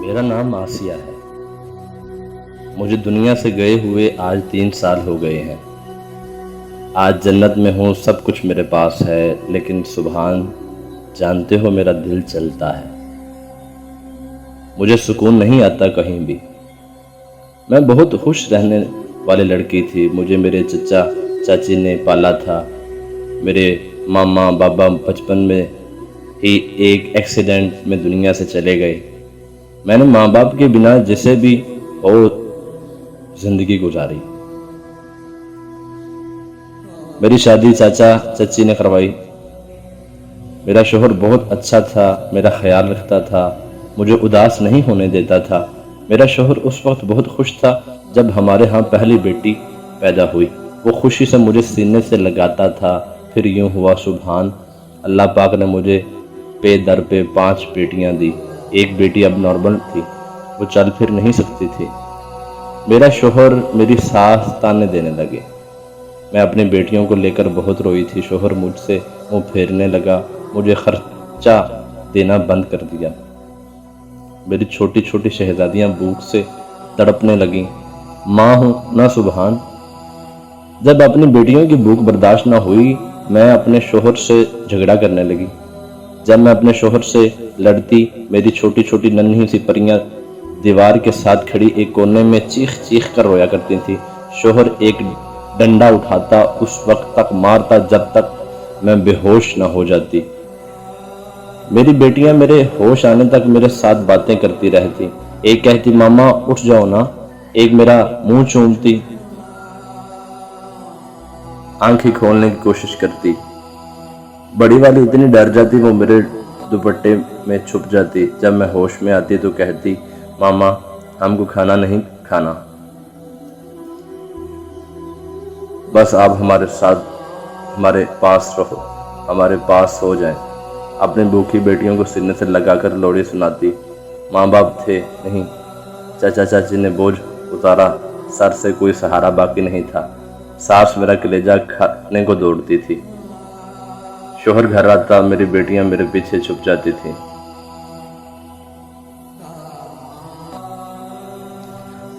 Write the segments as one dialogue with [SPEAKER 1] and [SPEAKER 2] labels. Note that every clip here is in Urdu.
[SPEAKER 1] میرا نام آسیہ ہے۔ مجھے دنیا سے گئے ہوئے آج 3 سال ہو گئے ہیں۔ آج جنت میں ہوں، سب کچھ میرے پاس ہے، لیکن سبحان جانتے ہو میرا دل چلتا ہے۔ مجھے سکون نہیں آتا کہیں بھی۔ میں بہت خوش رہنے والی لڑکی تھی۔ مجھے میرے چچا چاچی نے پالا تھا۔ میرے ماما بابا بچپن میں ہی ایک ایکسیڈنٹ میں دنیا سے چلے گئے۔ میں نے ماں باپ کے بنا جسے بھی ہو زندگی گزاری۔ میری شادی چاچا چچی نے کروائی۔ میرا شوہر بہت اچھا تھا، میرا خیال رکھتا تھا، مجھے اداس نہیں ہونے دیتا تھا۔ میرا شوہر اس وقت بہت خوش تھا جب ہمارے ہاں پہلی بیٹی پیدا ہوئی۔ وہ خوشی سے مجھے سینے سے لگاتا تھا۔ پھر یوں ہوا سبحان اللہ پاک نے مجھے پے در پہ 5 بیٹیاں دی۔ ایک بیٹی اب نارمل تھی، وہ چل پھر نہیں سکتی تھی۔ میرا شوہر میری ساس تانے دینے لگے۔ میں اپنی بیٹیوں کو لے کر بہت روئی تھی۔ شوہر مجھ سے منہ پھیرنے لگا، مجھے خرچہ دینا بند کر دیا۔ میری چھوٹی چھوٹی شہزادیاں بھوک سے تڑپنے لگیں۔ ماں ہوں نہ سبحان۔ جب اپنی بیٹیوں کی بھوک برداشت نہ ہوئی، میں اپنے شوہر سے جھگڑا کرنے لگی۔ جب میں اپنے شوہر سے لڑتی، میری چھوٹی چھوٹی ننھی سی پریاں دیوار کے ساتھ کھڑی ایک کونے میں چیخ چیخ کر رویا کرتی تھی۔ شوہر ایک ڈنڈا اٹھاتا، اس وقت تک مارتا جب تک میں بے ہوش نہ ہو جاتی۔ میری بیٹیاں میرے ہوش آنے تک میرے ساتھ باتیں کرتی رہتی۔ ایک کہتی ماما اٹھ جاؤ نا، ایک میرا منہ چومتی، آنکھیں کھولنے کی کوشش کرتی۔ بڑی والی اتنی ڈر جاتی وہ میرے دوپٹے میں چھپ جاتی۔ جب میں ہوش میں آتی تو کہتی ماما ہم کو کھانا نہیں کھانا، بس آپ ہمارے ساتھ ہمارے پاس رہو، ہمارے پاس ہو جائیں۔ اپنی بھوکی بیٹیوں کو سینے سے لگا کر لوری سناتی۔ ماں باپ تھے نہیں، چچا چاچی نے بوجھ اتارا، سر سے کوئی سہارا باقی نہیں تھا۔ ساس میرا کلیجہ کھانے کو دوڑتی تھی۔ شوہر گھر آتا، میری بیٹیاں میرے پیچھے چھپ جاتی تھیں۔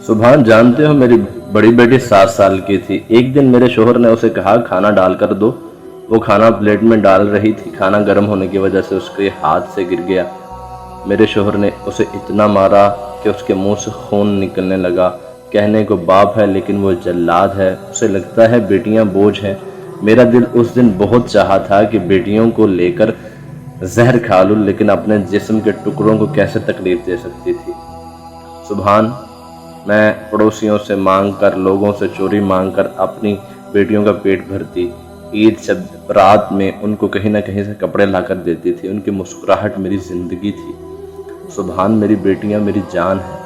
[SPEAKER 1] سبحان جانتے ہو میری بڑی بیٹی 7 سال کی تھی۔ ایک دن میرے شوہر نے اسے کہا کھانا ڈال کر دو۔ وہ کھانا پلیٹ میں ڈال رہی تھی، کھانا گرم ہونے کی وجہ سے اس کے ہاتھ سے گر گیا۔ میرے شوہر نے اسے اتنا مارا کہ اس کے منہ سے خون نکلنے لگا۔ کہنے کو باپ ہے لیکن وہ جلاد ہے، اسے لگتا ہے بیٹیاں بوجھ ہیں۔ میرا دل اس دن بہت چاہا تھا کہ بیٹیوں کو لے کر زہر کھا لوں، لیکن اپنے جسم کے ٹکڑوں کو کیسے تکلیف دے سکتی تھی۔ سبحان میں پڑوسیوں سے مانگ کر، لوگوں سے چوری مانگ کر اپنی بیٹیوں کا پیٹ بھرتی۔ عید شب رات میں ان کو کہیں نہ کہیں سے کپڑے لا کر دیتی تھی۔ ان کی مسکراہٹ میری زندگی تھی۔ سبحان میری بیٹیاں میری جان ہیں۔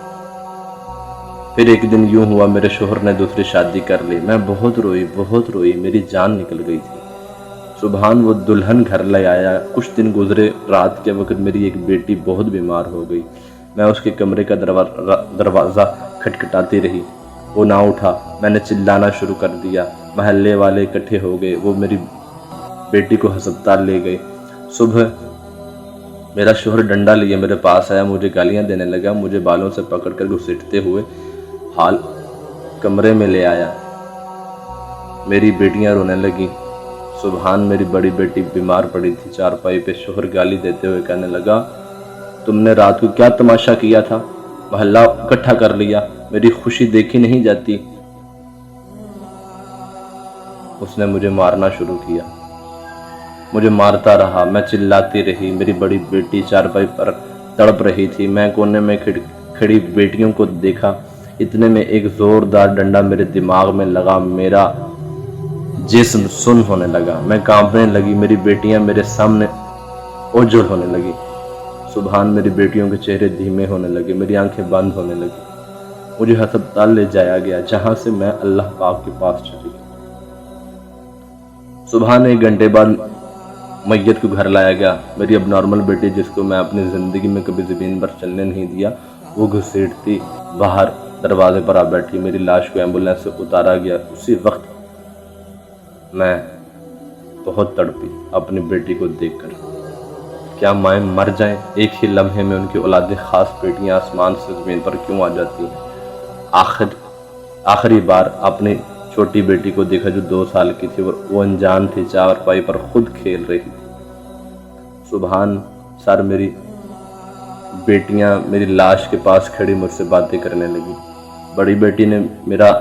[SPEAKER 1] پھر ایک دن یوں ہوا میرے شوہر نے دوسری شادی کر لی۔ میں بہت روئی، میری جان نکل گئی تھی۔ سبحان وہ دلہن گھر لے آیا۔ کچھ دن گزرے، رات کے وقت میری ایک بیٹی بہت بیمار ہو گئی۔ میں اس کے کمرے کا دروازہ کھٹکھٹاتی رہی، وہ نہ اٹھا۔ میں نے چلانا شروع کر دیا، محلے والے اکٹھے ہو گئے، وہ میری بیٹی کو ہسپتال لے گئے۔ صبح میرا شوہر ڈنڈا لیے میرے پاس آیا، مجھے گالیاں دینے لگا، مجھے بالوں سے پکڑ کر گھسیٹتے ہوئے حال کمرے میں لے آیا۔ میری بیٹیاں رونے لگیں۔ سبحان میری بڑی بیٹی بیمار پڑی تھی چارپائی پہ۔ شوہر گالی دیتے ہوئے کہنے لگا تم نے رات کو کیا تماشا کیا تھا، محلہ اکٹھا کر لیا، میری خوشی دیکھی نہیں جاتی۔ اس نے مجھے مارنا شروع کیا، مجھے مارتا رہا، میں چلاتی رہی۔ میری بڑی بیٹی چارپائی پر تڑپ رہی تھی۔ میں کونے میں کھڑی بیٹیوں کو دیکھا۔ اتنے میں ایک زوردار ڈنڈا میرے دماغ میں لگا، میرا جسم سن ہونے لگا، میں کانپنے لگی۔ میری بیٹیاں میرے سامنے اوجھل ہونے لگی۔ سبحان میری بیٹیوں کے چہرے دھیمے ہونے لگے، میری آنکھیں بند ہونے لگی۔ مجھے ہسپتال لے جایا گیا، جہاں سے میں اللہ پاک کے پاس چلی گئی۔ سبحان 1 گھنٹے بعد میت کو گھر لایا گیا۔ میری اب نارمل بیٹی، جس کو میں اپنی زندگی میں کبھی زمین پر چلنے نہیں دیا، وہ گھسیٹتی باہر دروازے پر آ بیٹھی۔ میری لاش کو ایمبولینس سے اتارا گیا۔ اسی وقت میں بہت تڑپی اپنی بیٹی کو دیکھ کر۔ کیا مائیں مر جائیں ایک ہی لمحے میں ان کی اولاد خاص بیٹیاں آسمان سے زمین پر کیوں آ جاتی ہیں؟ آخری بار اپنی چھوٹی بیٹی کو دیکھا جو 2 سال کی تھی، وہ انجان تھی، چارپائی پر خود کھیل رہی تھی۔ سبحان سر، میری بیٹیاں میری لاش کے پاس کھڑی مجھ سے باتیں کرنے لگی۔ بڑی بیٹی نے میرا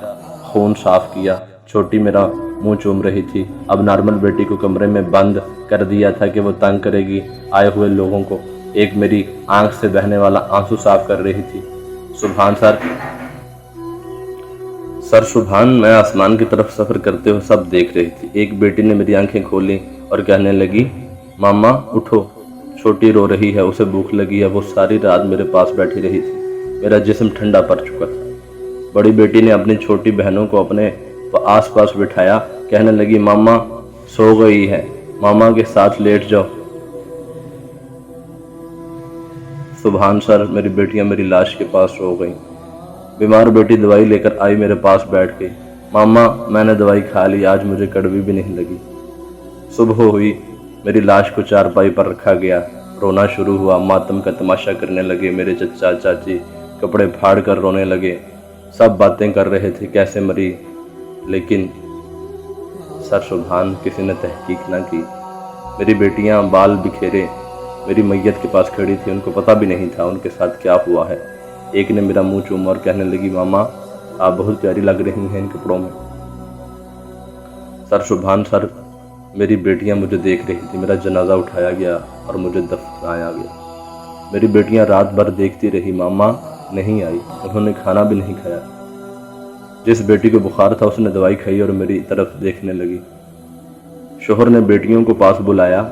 [SPEAKER 1] خون صاف کیا، چھوٹی میرا منہ چوم رہی تھی۔ اب نارمل بیٹی کو کمرے میں بند کر دیا تھا کہ وہ تنگ کرے گی آئے ہوئے لوگوں کو۔ ایک میری آنکھ سے بہنے والا آنسو صاف کر رہی تھی۔ سبحان سر سبحان، میں آسمان کی طرف سفر کرتے ہوئے سب دیکھ رہی تھی۔ ایک بیٹی نے میری آنکھیں کھولی اور کہنے لگی، ماما اٹھو، چھوٹی رو رہی ہے، اسے بھوک لگی ہے۔ وہ ساری رات میرے پاس بیٹھی رہی تھی، میرا جسم ٹھنڈا پڑ چکا تھا۔ بڑی بیٹی نے اپنی چھوٹی بہنوں کو اپنے آس پاس بٹھایا، کہنے لگی، ماما سو گئی ہے، ماما کے ساتھ لیٹ جاؤ۔ سبحان سر، میری بیٹیاں میری لاش کے پاس سو گئیں۔ بیمار بیٹی دوائی لے کر آئی، میرے پاس بیٹھ گئی۔ ماما میں نے دوائی کھا لی، آج مجھے کڑوی بھی نہیں لگی۔ صبح ہوئی، میری لاش کو چارپائی پر رکھا گیا، رونا شروع ہوا، ماتم کا تماشا کرنے لگے۔ میرے چچا چاچی کپڑے پھاڑ کر رونے لگے، سب باتیں کر رہے تھے کیسے مری، لیکن سر سبحان کسی نے تحقیق نہ کی۔ میری بیٹیاں بال بکھیرے میری میت کے پاس کھڑی تھی، ان کو پتہ بھی نہیں تھا ان کے ساتھ کیا ہوا ہے۔ ایک نے میرا منہ چوما اور کہنے لگی، ماما آپ بہت پیاری لگ رہی ہیں ان کپڑوں میں۔ سر سبحان سر، میری بیٹیاں مجھے دیکھ رہی تھی، میرا جنازہ اٹھایا گیا اور مجھے دفنایا گیا۔ میری بیٹیاں رات بھر دیکھتی رہی، ماما نہیں آئی، انہوں نے کھانا بھی نہیں کھایا۔ جس بیٹی کو بخار تھا اس نے دوائی کھائی اور میری طرف دیکھنے لگی۔ شوہر نے بیٹیوں کو پاس بلایا،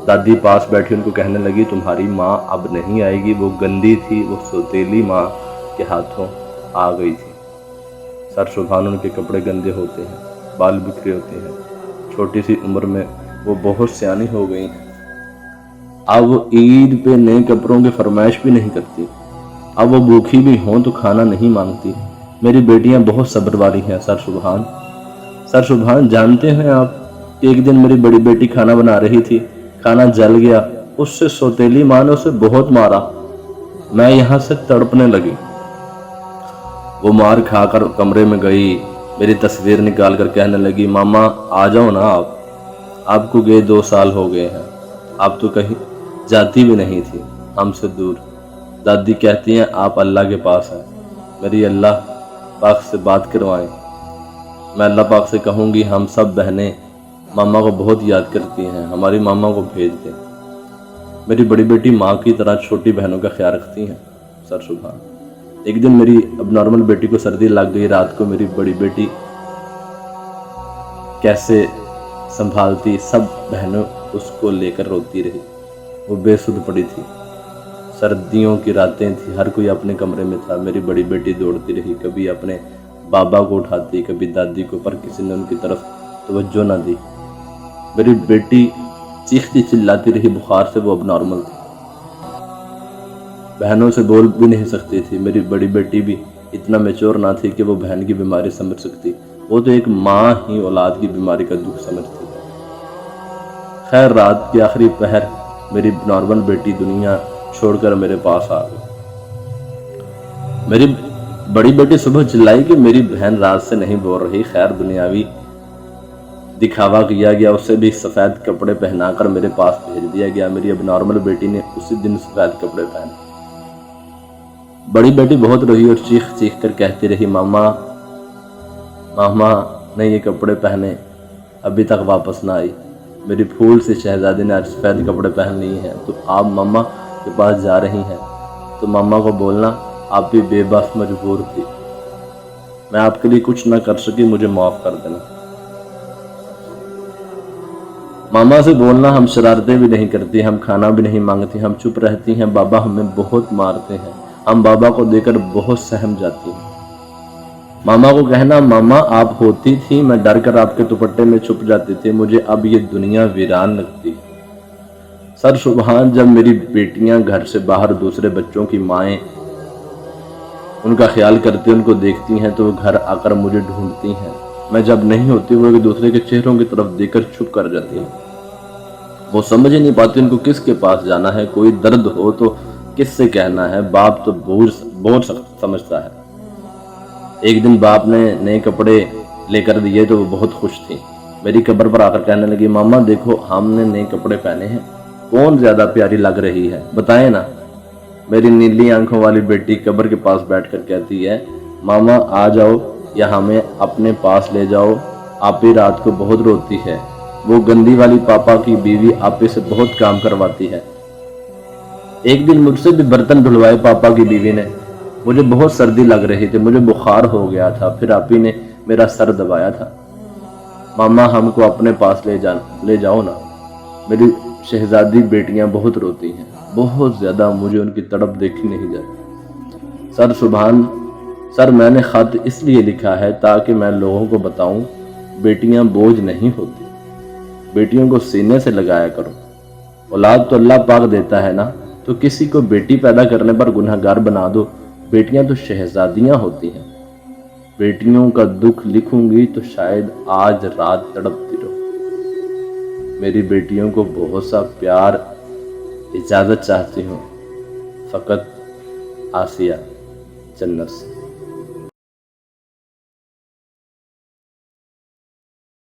[SPEAKER 1] دادی پاس بیٹھی، ان کو کہنے لگی، تمہاری ماں اب نہیں آئے گی، وہ گندی تھی، وہ سوتیلی ماں کے ہاتھوں آ گئی تھی۔ سر سبحان، ان کے کپڑے گندے ہوتے ہیں، بال بکھرے ہوتے ہیں، چھوٹی سی عمر میں وہ بہت سیانی ہو گئی ہیں۔ اب وہ عید پہ نئے کپڑوں کی فرمائش بھی نہیں کرتی، اب وہ بھوکھی بھی ہوں تو کھانا نہیں مانگتی۔ میری بیٹیاں بہت صبر والی ہیں سر سبحان۔ سر سبحان، جانتے ہیں آپ کہ ایک دن میری بڑی بیٹی کھانا بنا رہی تھی، کھانا جل گیا، اس سے سوتیلی ماں نے اسے بہت مارا، میں یہاں سے تڑپنے لگی۔ وہ مار کھا کر کمرے میں گئی، میری تصویر نکال کر کہنے لگی، ماما آ جاؤ نا، آپ کو گئے 2 سال ہو گئے ہیں، آپ تو کہیں جاتی بھی نہیں تھی ہم سے دور۔ دادی کہتی ہیں آپ اللہ کے پاس ہیں، میری اللہ پاک سے بات کروائیں، میں اللہ پاک سے کہوں گی ہم سب بہنیں ماما کو بہت یاد کرتی ہیں، ہماری ماما کو بھیج دیں۔ میری بڑی بیٹی ماں کی طرح چھوٹی بہنوں کا خیال رکھتی ہیں سر سبحان۔ ایک دن میری اب نارمل بیٹی کو سردی لگ گئی، رات کو میری بڑی بیٹی کیسے سنبھالتی، سب بہنوں اس کو لے کر روتی رہی، وہ بے سدھ پڑی تھی۔ سردیوں کی راتیں تھی، ہر کوئی اپنے کمرے میں تھا، میری بڑی بیٹی دوڑتی رہی، کبھی اپنے بابا کو اٹھاتی، کبھی دادی کو، پر کسی نے ان کی طرف توجہ نہ دی۔ میری بیٹی چیختی چلاتی رہی، بخار سے وہ اب نارمل تھی، بہنوں سے بول بھی نہیں سکتی تھی۔ میری بڑی بیٹی بھی اتنا میچور نہ تھی کہ وہ بہن کی بیماری سمجھ سکتی، وہ تو ایک ماں ہی اولاد کی بیماری کا دکھ سمجھتی۔ خیر رات کی آخری پہر میری نارمل بیٹی دنیا چھوڑ کر میرے پاس آ گئی۔ میری بڑی بیٹی صبح چلائی کہ میری بہن رات سے نہیں بول رہی، خیر دنیاوی دکھاوا کیا گیا، اسے بھی سفید کپڑے پہنا کر میرے پاس بھیج دیا گیا۔ میری اب نارمل بیٹی نے اسی دن سفید کپڑے پہنے۔ بڑی بیٹی بہت روئی اور چیخ چیخ کر کہتی رہی، ماما نے یہ کپڑے پہنے، ابھی تک واپس نہ آئی۔ میری پھول سی شہزادی نے آج سفید کپڑے پہن لیے ہیں، تو آپ ماما کے پاس جا رہی ہیں، تو ماما کو بولنا آپ بھی بے بس مجبور تھی، میں آپ کے لیے کچھ نہ کر سکی، مجھے معاف کر دینا۔ ماما سے بولنا ہم شرارتیں بھی نہیں کرتی، ہم کھانا بھی نہیں مانگتی، ہم چپ رہتی ہیں، بابا ہمیں بہت مارتے ہیں، ہم بابا کو دے کر بہت سہم جاتی ہیں۔ ماما کو کہنا ماما آپ ہوتی تھی، میں ڈر کر آپ کے دوپٹے میں چھپ جاتی تھی، مجھے اب یہ دنیا ویران لگتی۔ سر سبحان، جب میری بیٹیاں گھر سے باہر دوسرے بچوں کی مائیں ان کا خیال کرتی، ان کو دیکھتی ہیں تو وہ گھر آ کر مجھے ڈھونڈتی ہیں، میں جب نہیں ہوتی وہ ایک دوسرے کے چہروں کی طرف دیکھ کر چھپ کر جاتی ہیں۔ وہ سمجھ ہی نہیں پاتی ان کو کس کے پاس جانا ہے، کوئی درد ہو تو کس سے کہنا ہے، باپ تو بوجھ سمجھتا ہے۔ ایک دن باپ نے نئے کپڑے لے کر دیے تو وہ بہت خوش تھی، میری قبر پر آ کر کہنے لگی، ماما دیکھو ہم نے نئے کپڑے پہنے ہیں، کون زیادہ پیاری لگ رہی ہے بتائیں نا۔ میری نیلی آنکھوں والی بیٹی قبر کے پاس بیٹھ کر کہتی ہے، ماما آ جاؤ یا ہمیں اپنے پاس لے جاؤ، آپی رات کو بہت روتی ہے، وہ گندی والی پاپا کی بیوی آپی سے بہت کام کرواتی ہے۔ ایک دن مجھ سے بھی برتن دھلوائے پاپا کی بیوی نے، مجھے بہت سردی لگ رہی تھی، مجھے بخار ہو گیا تھا، پھر آپی نے میرا سر دبایا تھا۔ ماما ہم کو اپنے پاس لے جاؤ نا، میری شہزادی بیٹیاں بہت روتی ہیں، بہت زیادہ، مجھے ان کی تڑپ دیکھی نہیں جاتی۔ سر میں نے خط اس لیے لکھا ہے تاکہ میں لوگوں کو بتاؤں بیٹیاں بوجھ نہیں ہوتی، بیٹیوں کو سینے سے لگایا کرو، اولاد تو اللہ پاک دیتا ہے نا، تو کسی کو بیٹی پیدا کرنے پر گنہگار بنا دو، بیٹیاں تو شہزادیاں ہوتی ہیں۔ بیٹیوں کا دکھ لکھوں گی تو شاید آج رات تڑپتی رہو۔ میری بیٹیوں کو بہت سا پیار، اجازت چاہتی ہوں، فقط آسیہ جنت سے۔